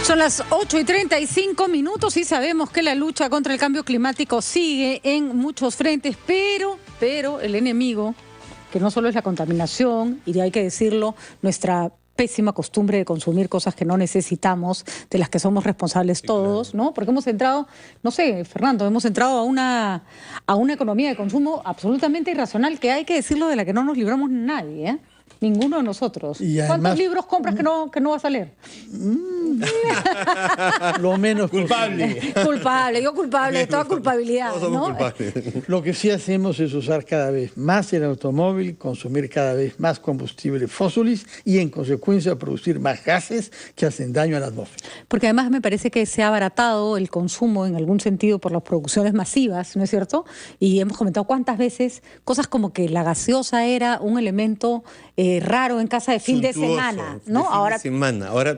Son las 8:35 y sabemos que la lucha contra el cambio climático sigue en muchos frentes, pero el enemigo, que no solo es la contaminación, y hay que decirlo, nuestra pésima costumbre de consumir cosas que no necesitamos, de las que somos responsables todos, ¿no? Porque hemos entrado, no sé, Fernando, hemos entrado a una economía de consumo absolutamente irracional, que hay que decirlo, de la que no nos libramos nadie, ¿eh? Ninguno de nosotros. Y además, ¿cuántos libros compras que no vas a leer? Lo menos culpable. Culpable, yo culpable, toda culpabilidad, ¿no? Lo que sí hacemos es usar cada vez más el automóvil, consumir cada vez más combustibles fósiles y en consecuencia producir más gases que hacen daño a la atmósfera. Porque además me parece que se ha abaratado el consumo en algún sentido por las producciones masivas, ¿no es cierto? Y hemos comentado cuántas veces cosas como que la gaseosa era un elemento raro en casa de fin de semana, ¿no? Ahora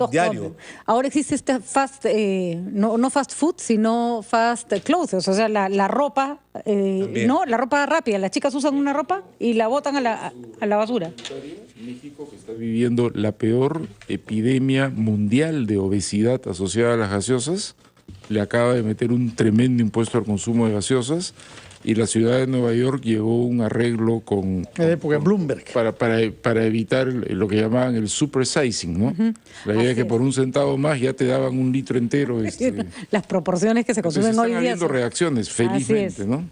diario. Ahora existe este no fast food, sino fast clothes, o sea, la ropa, ¿no? La ropa rápida. Las chicas usan una ropa y la botan a la basura. México, que está viviendo la peor epidemia mundial de obesidad asociada a las gaseosas, le acaba de meter un tremendo impuesto al consumo de gaseosas. Y la ciudad de Nueva York llegó a un arreglo con Bloomberg para evitar lo que llamaban el supersizing, ¿no? La idea es que por un centavo más ya te daban un litro entero. Las proporciones que se consumen hoy día. Están habiendo reacciones, felizmente, ¿no?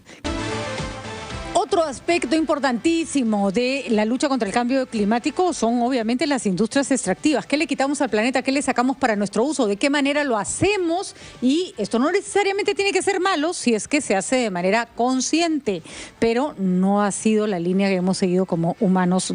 Otro aspecto importantísimo de la lucha contra el cambio climático son obviamente las industrias extractivas. ¿Qué le quitamos al planeta? ¿Qué le sacamos para nuestro uso? ¿De qué manera lo hacemos? Y esto no necesariamente tiene que ser malo si es que se hace de manera consciente, pero no ha sido la línea que hemos seguido como humanos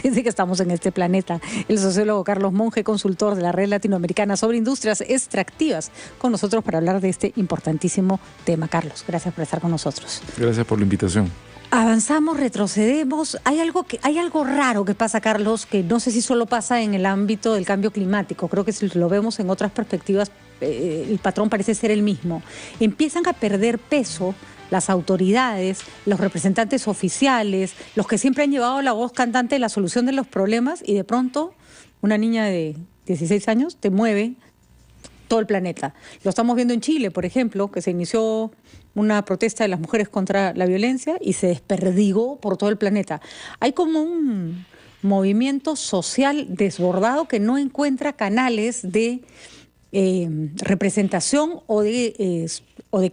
desde que estamos en este planeta. El sociólogo Carlos Monge, consultor de la Red Latinoamericana sobre Industrias Extractivas, con nosotros para hablar de este importantísimo tema. Carlos, gracias por estar con nosotros. Gracias por la invitación. Avanzamos, retrocedemos. Hay algo raro que pasa, Carlos, que no sé si solo pasa en el ámbito del cambio climático. Creo que si lo vemos en otras perspectivas, el patrón parece ser el mismo. Empiezan a perder peso las autoridades, los representantes oficiales, los que siempre han llevado la voz cantante de la solución de los problemas, y de pronto una niña de 16 años te mueve todo el planeta. Lo estamos viendo en Chile, por ejemplo, que se inició una protesta de las mujeres contra la violencia y se desperdigó por todo el planeta. Hay como un movimiento social desbordado que no encuentra canales de representación o de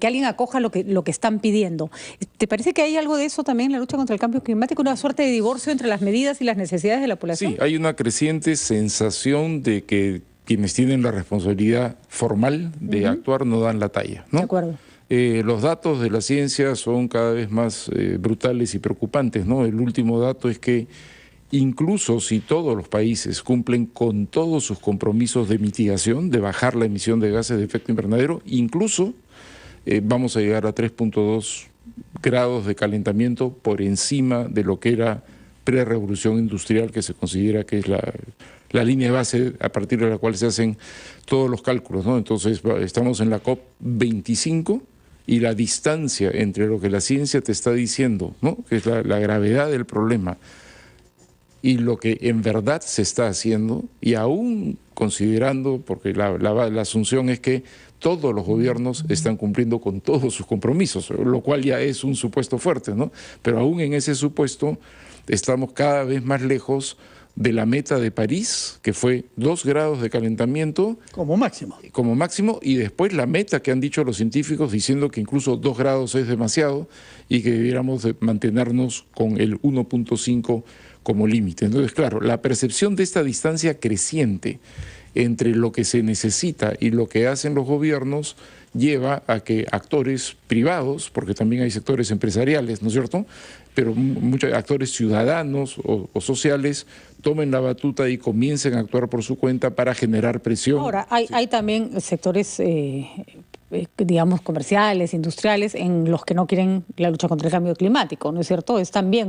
que alguien acoja lo que están pidiendo. ¿Te parece que hay algo de eso también en la lucha contra el cambio climático? ¿Una suerte de divorcio entre las medidas y las necesidades de la población? Sí, hay una creciente sensación de que quienes tienen la responsabilidad formal de actuar no dan la talla, ¿no? De acuerdo. Los datos de la ciencia son cada vez más brutales y preocupantes, ¿no? El último dato es que incluso si todos los países cumplen con todos sus compromisos de mitigación, de bajar la emisión de gases de efecto invernadero, incluso vamos a llegar a 3.2 grados de calentamiento por encima de lo que era pre-revolución industrial, que se considera que es la línea de base a partir de la cual se hacen todos los cálculos, ¿no? Entonces estamos en la COP25 y la distancia entre lo que la ciencia te está diciendo, ¿no?, que es la gravedad del problema, y lo que en verdad se está haciendo, y aún considerando, porque la asunción es que todos los gobiernos están cumpliendo con todos sus compromisos, lo cual ya es un supuesto fuerte, ¿no? Pero aún en ese supuesto estamos cada vez más lejos de la meta de París, que fue 2 grados de calentamiento. Como máximo. Como máximo, y después la meta que han dicho los científicos diciendo que incluso 2 grados es demasiado y que debiéramos mantenernos con el 1.5 como límite. Entonces, claro, la percepción de esta distancia creciente entre lo que se necesita y lo que hacen los gobiernos lleva a que actores privados, porque también hay sectores empresariales, ¿no es cierto?, pero muchos actores ciudadanos o sociales tomen la batuta y comiencen a actuar por su cuenta para generar presión. Ahora, hay también sectores digamos, comerciales, industriales, en los que no quieren la lucha contra el cambio climático, ¿no es cierto? Es también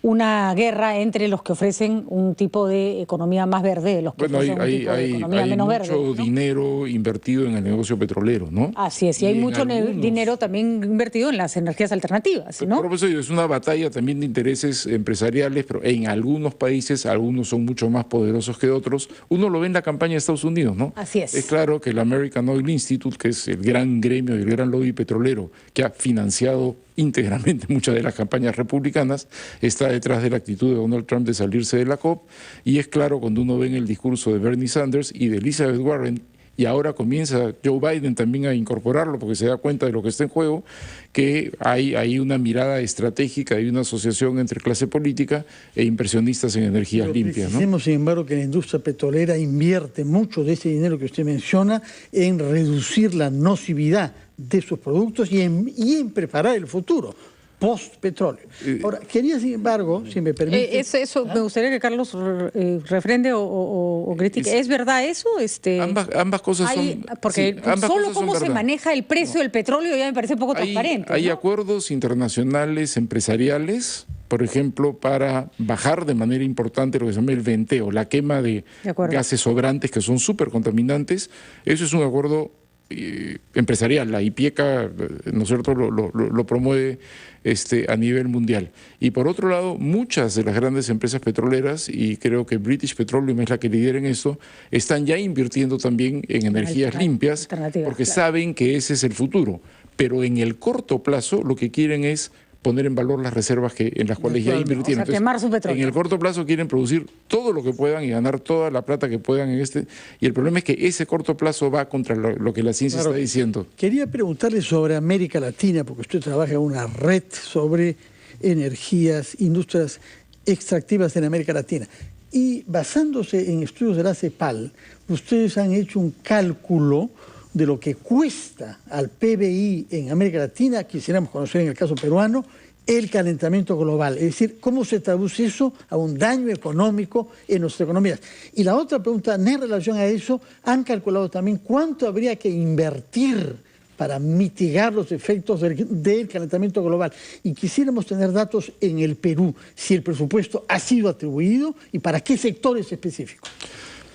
una guerra entre los que ofrecen un tipo de economía más verde y los que ofrecen un tipo de economía menos verde. Hay mucho dinero invertido en el negocio petrolero, ¿no? Así es, y hay mucho dinero también invertido en las energías alternativas, ¿no? Por eso es una batalla también de intereses empresariales, pero en algunos países, algunos son mucho más poderosos que otros. Uno lo ve en la campaña de Estados Unidos, ¿no? Así es. Es claro que el American Oil Institute, que es el gran gremio y el gran lobby petrolero que ha financiado íntegramente muchas de las campañas republicanas, está detrás de la actitud de Donald Trump de salirse de la COP, y es claro cuando uno ve en el discurso de Bernie Sanders y de Elizabeth Warren, y ahora comienza Joe Biden también a incorporarlo porque se da cuenta de lo que está en juego, que hay una mirada estratégica y una asociación entre clase política e inversionistas en energías limpias, ¿no? Precisemos, sin embargo, que la industria petrolera invierte mucho de ese dinero que usted menciona en reducir la nocividad de sus productos y en preparar el futuro post-petróleo. Ahora, quería, sin embargo, si me permite... Eso me gustaría que Carlos refrende o critique. ¿Es verdad eso? Ambas cosas son... Porque solo cómo se maneja el precio del petróleo ya me parece poco transparente. Hay ¿no? acuerdos internacionales empresariales, por ejemplo, para bajar de manera importante lo que se llama el venteo, la quema de gases sobrantes que son súper contaminantes. Eso es un acuerdo empresarial. La IPIECA, ¿no es cierto?, lo promueve a nivel mundial. Y por otro lado, muchas de las grandes empresas petroleras, y creo que British Petroleum es la que lidera en esto, están ya invirtiendo también en energías limpias porque saben que ese es el futuro. Pero en el corto plazo lo que quieren es poner en valor las reservas en las cuales ya invirtieron. O sea, quemar su petróleo. En el corto plazo quieren producir todo lo que puedan y ganar toda la plata que puedan y el problema es que ese corto plazo va contra lo que la ciencia está diciendo. Quería preguntarle sobre América Latina, porque usted trabaja en una red sobre energías, industrias extractivas en América Latina. Y basándose en estudios de la CEPAL, ustedes han hecho un cálculo de lo que cuesta al PBI en América Latina, quisiéramos conocer en el caso peruano, el calentamiento global. Es decir, ¿cómo se traduce eso a un daño económico en nuestras economías? Y la otra pregunta, en relación a eso, han calculado también cuánto habría que invertir para mitigar los efectos del calentamiento global. Y quisiéramos tener datos en el Perú, si el presupuesto ha sido atribuido y para qué sectores específicos.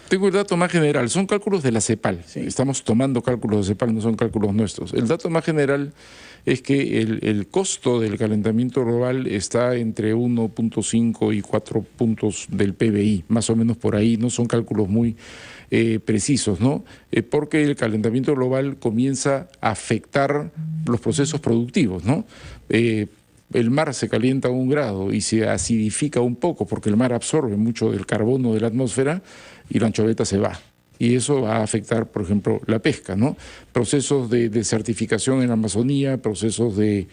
Tengo el dato más general, son cálculos de la CEPAL. Sí. Estamos tomando cálculos de CEPAL, no son cálculos nuestros. El dato más general es que el costo del calentamiento global está entre 1.5 y 4 puntos del PBI, más o menos por ahí, no son cálculos muy precisos, ¿no? Porque el calentamiento global comienza a afectar los procesos productivos, ¿no? El mar se calienta a 1 grado y se acidifica un poco porque el mar absorbe mucho del carbono de la atmósfera y la anchoveta se va. Y eso va a afectar, por ejemplo, la pesca, ¿no? Procesos de desertificación en la Amazonía, procesos de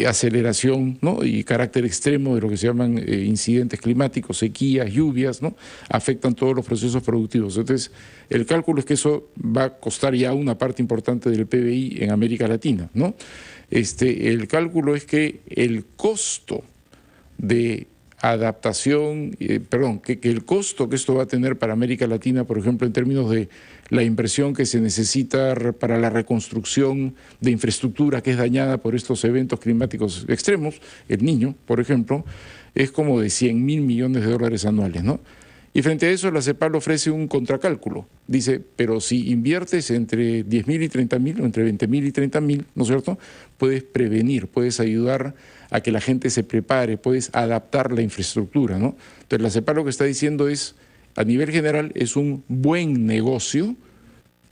aceleración, ¿no? Y carácter extremo de lo que se llaman incidentes climáticos, sequías, lluvias, ¿no? Afectan todos los procesos productivos. Entonces, el cálculo es que eso va a costar ya una parte importante del PBI en América Latina, ¿no? El cálculo es que el costo de adaptación, que el costo que esto va a tener para América Latina, por ejemplo, en términos de la inversión que se necesita para la reconstrucción de infraestructura que es dañada por estos eventos climáticos extremos, el Niño, por ejemplo, es como de 100.000 millones de dólares anuales, ¿no? Y frente a eso la CEPAL ofrece un contracálculo. Dice, pero si inviertes entre 10.000 y 30.000, o entre 20.000 y 30.000, ¿no es cierto?, puedes prevenir, puedes ayudar a que la gente se prepare, puedes adaptar la infraestructura, ¿no? Entonces la CEPAL lo que está diciendo es, a nivel general, es un buen negocio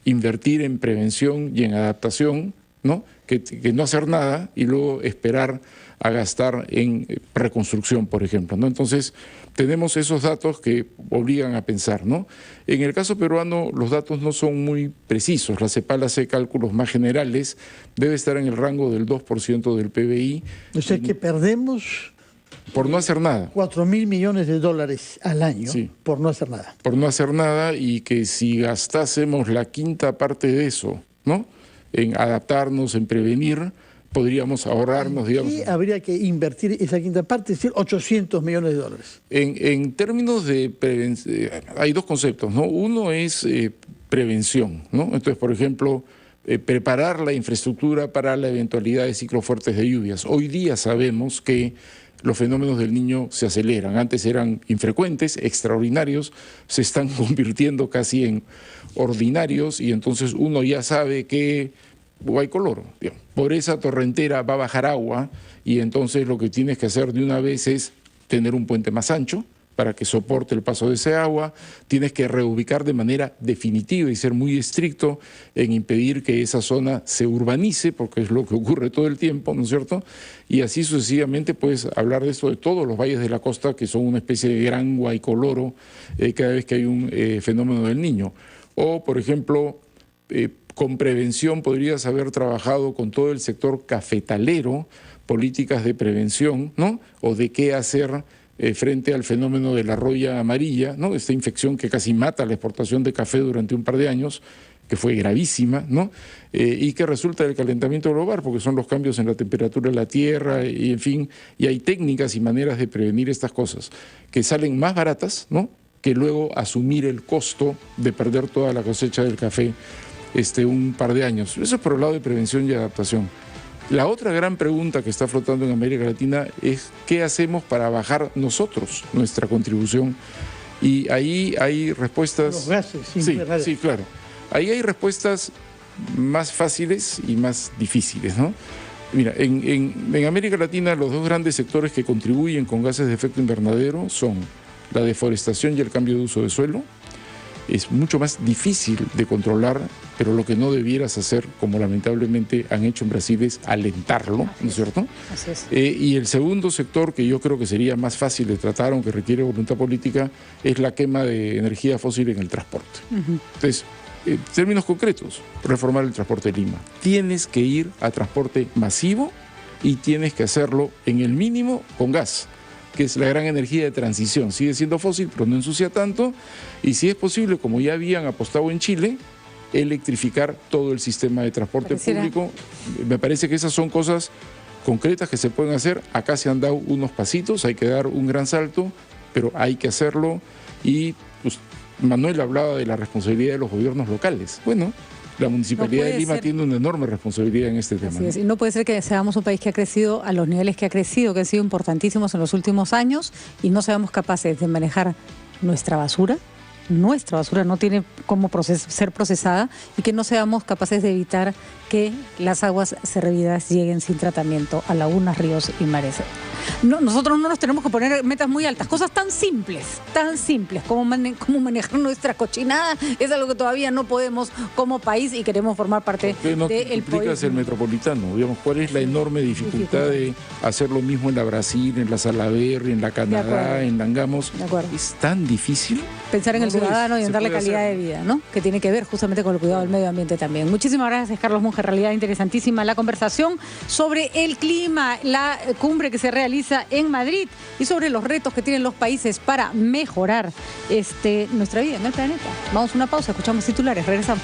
invertir en prevención y en adaptación, ¿no? Que no hacer nada y luego esperar a gastar en reconstrucción, por ejemplo, ¿no? Entonces, tenemos esos datos que obligan a pensar, ¿no? En el caso peruano, los datos no son muy precisos. La CEPAL hace cálculos más generales, debe estar en el rango del 2% del PBI. O sea que perdemos... Por no hacer nada. 4.000 millones de dólares al año, sí, por no hacer nada. Por no hacer nada, y que si gastásemos la quinta parte de eso, ¿no?, en adaptarnos, en prevenir, podríamos ahorrarnos, digamos. ¿Y habría que invertir esa quinta parte, es decir, 800 millones de dólares? En términos de prevención, hay dos conceptos, ¿no? Uno es prevención, ¿no? Entonces, por ejemplo, preparar la infraestructura para la eventualidad de ciclos fuertes de lluvias. Hoy día sabemos que los fenómenos del Niño se aceleran. Antes eran infrecuentes, extraordinarios, se están convirtiendo casi en ordinarios y entonces uno ya sabe que Guaycoloro, por esa torrentera va a bajar agua y entonces lo que tienes que hacer de una vez es tener un puente más ancho para que soporte el paso de ese agua, tienes que reubicar de manera definitiva y ser muy estricto en impedir que esa zona se urbanice, porque es lo que ocurre todo el tiempo, ¿no es cierto? Y así sucesivamente puedes hablar de esto de todos los valles de la costa, que son una especie de gran Guaycoloro cada vez que hay un fenómeno del Niño. O, por ejemplo, con prevención podrías haber trabajado con todo el sector cafetalero, políticas de prevención, ¿no? O de qué hacer frente al fenómeno de la roya amarilla, ¿no? Esta infección que casi mata la exportación de café durante un par de años, que fue gravísima, ¿no? Y que resulta del calentamiento global, porque son los cambios en la temperatura de la tierra, y en fin, y hay técnicas y maneras de prevenir estas cosas, que salen más baratas, ¿no? Que luego asumir el costo de perder toda la cosecha del café un par de años. Eso es por el lado de prevención y adaptación. La otra gran pregunta que está flotando en América Latina es ¿qué hacemos para bajar nosotros nuestra contribución? Y ahí hay respuestas... Los gases, sí, claro. Ahí hay respuestas más fáciles y más difíciles, ¿no? Mira, en América Latina los dos grandes sectores que contribuyen con gases de efecto invernadero son la deforestación y el cambio de uso de suelo. Es mucho más difícil de controlar, pero lo que no debieras hacer, como lamentablemente han hecho en Brasil, es alentarlo, ¿no es cierto? Así es. Y el segundo sector, que yo creo que sería más fácil de tratar, aunque requiere voluntad política, es la quema de energía fósil en el transporte. Entonces, en términos concretos, reformar el transporte de Lima. Tienes que ir a transporte masivo y tienes que hacerlo en el mínimo con gas, que es la gran energía de transición. Sigue siendo fósil, pero no ensucia tanto. Y si es posible, como ya habían apostado en Chile, electrificar todo el sistema de transporte público. Me parece que esas son cosas concretas que se pueden hacer. Acá se han dado unos pasitos, hay que dar un gran salto, pero hay que hacerlo. Y pues, Manuel hablaba de la responsabilidad de los gobiernos locales. Bueno, la Municipalidad de Lima tiene una enorme responsabilidad en este tema. Así es. Y no puede ser que seamos un país que ha crecido a los niveles que ha crecido, que han sido importantísimos en los últimos años, y no seamos capaces de manejar nuestra basura. Nuestra basura no tiene cómo ser procesada, y que no seamos capaces de evitar que las aguas servidas lleguen sin tratamiento a lagunas, ríos y mares. No, nosotros no nos tenemos que poner metas muy altas, cosas tan simples como manejar nuestra cochinada, es algo que todavía no podemos como país y queremos formar parte del país. ¿Qué no explicas el metropolitano? Digamos, ¿cuál es la enorme dificultad de hacer lo mismo en la Brasil, en la Salaberry, en la Canadá, en la Angamos? ¿Es tan difícil? Pensar en el ciudadano y en darle calidad de vida, ¿no? Que tiene que ver justamente con el cuidado del medio ambiente también. Muchísimas gracias, Carlos Monge. En realidad interesantísima la conversación sobre el clima, la cumbre que se realiza en Madrid y sobre los retos que tienen los países para mejorar nuestra vida en el planeta. Vamos a una pausa, escuchamos titulares, regresamos.